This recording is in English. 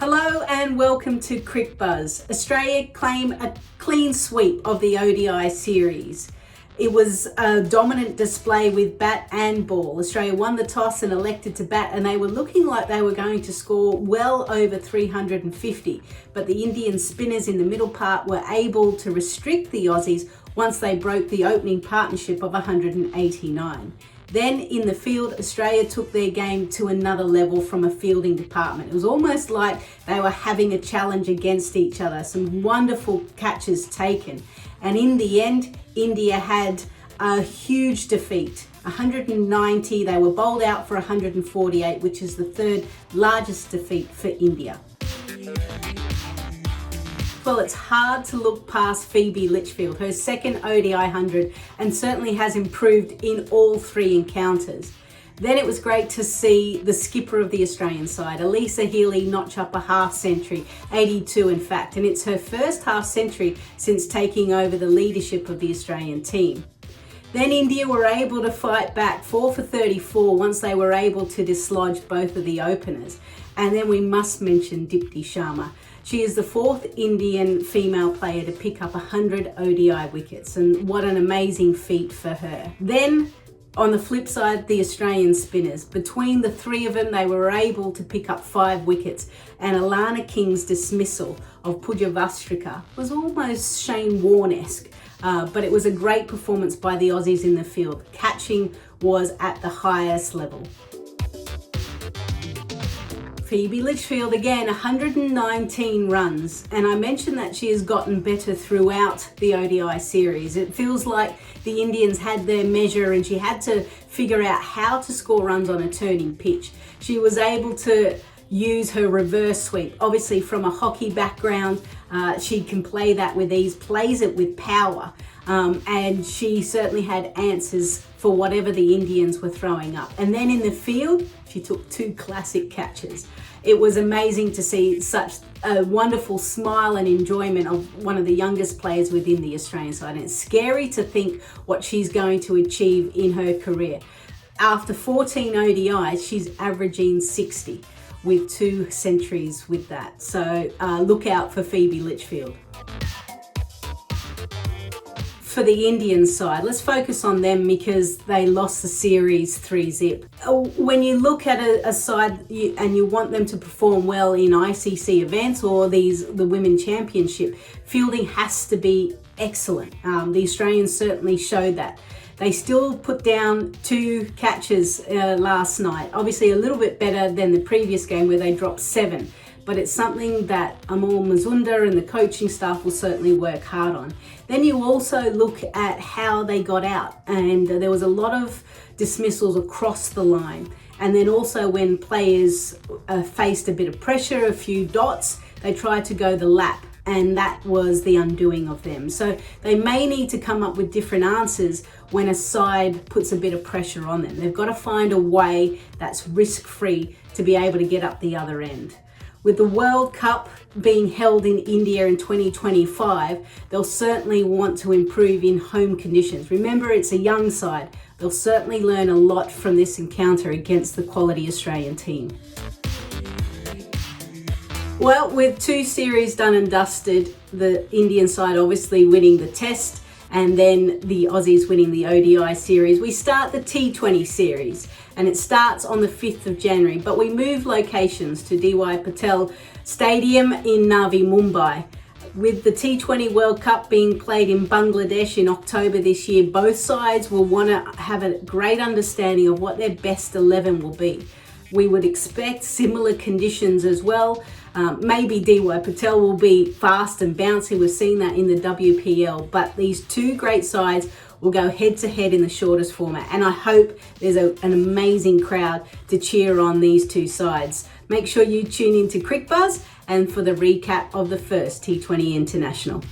Hello and welcome to Cricbuzz. Australia claim a clean sweep of the ODI series. It was a dominant display with bat and ball. Australia won the toss and elected to bat, and they were looking like they were going to score well over 350. But the Indian spinners in the middle part were able to restrict the Aussies once they broke the opening partnership of 189. Then in the field, Australia took their game to another level from a fielding department. It was almost like they were having a challenge against each other. Some wonderful catches taken. And in the end, India had a huge defeat. 190, they were bowled out for 148, which is the third largest defeat for India. Well, it's hard to look past Phoebe Litchfield, her second ODI 100, and certainly has improved in all three encounters. Then it was great to see the skipper of the Australian side, Alyssa Healy, notch up a half century, 82 in fact, and it's her first half century since taking over the leadership of the Australian team. Then India were able to fight back 4 for 34 once they were able to dislodge both of the openers. And then we must mention Dipti Sharma. She is the fourth Indian female player to pick up 100 ODI wickets, and what an amazing feat for her. Then on the flip side, the Australian spinners. Between the three of them, they were able to pick up 5 wickets, and Alana King's dismissal of Pujavastrika was almost Shane Warne-esque. But it was a great performance by the Aussies in the field. Catching was at the highest level. Phoebe Litchfield again, 119 runs, and I mentioned that she has gotten better throughout the ODI series. It feels like the Indians had their measure and she had to figure out how to score runs on a turning pitch. She was able to use her reverse sweep. Obviously from a hockey background, she can play that with ease, plays it with power, and she certainly had answers for whatever the Indians were throwing up. And then in the field, she took 2 classic catches. It was amazing to see such a wonderful smile and enjoyment of one of the youngest players within the Australian side. And it's scary to think what she's going to achieve in her career. After 14 ODIs, she's averaging 60 with 2 centuries with that. So look out for Phoebe Litchfield. For the Indian side, let's focus on them because they lost the series 3-0. When you look at a side and you want them to perform well in ICC events or the Women's Championship, fielding has to be excellent. The Australians certainly showed that. They still put down 2 catches last night. Obviously a little bit better than the previous game where they dropped 7. But it's something that Amol Mazumdar and the coaching staff will certainly work hard on. Then you also look at how they got out, and there was a lot of dismissals across the line. And then also when players faced a bit of pressure, a few dots, they tried to go the lap, and that was the undoing of them. So they may need to come up with different answers when a side puts a bit of pressure on them. They've got to find a way that's risk-free to be able to get up the other end. With the World Cup being held in India in 2025, they'll certainly want to improve in home conditions. Remember, it's a young side. They'll certainly learn a lot from this encounter against the quality Australian team. Well, with 2 series done and dusted, the Indian side obviously winning the Test and then the Aussies winning the ODI series, we start the T20 series, and it starts on the 5th of January, but we move locations to DY Patel Stadium in Navi Mumbai. With the T20 World Cup being played in Bangladesh in October this year, both sides will want to have a great understanding of what their best 11 will be. We would expect similar conditions as well. Maybe DY Patel will be fast and bouncy. We've seen that in the WPL, but these 2 great sides will go head to head in the shortest format. And I hope there's an amazing crowd to cheer on these 2 sides. Make sure you tune in to Cricbuzz and for the recap of the first T20 International.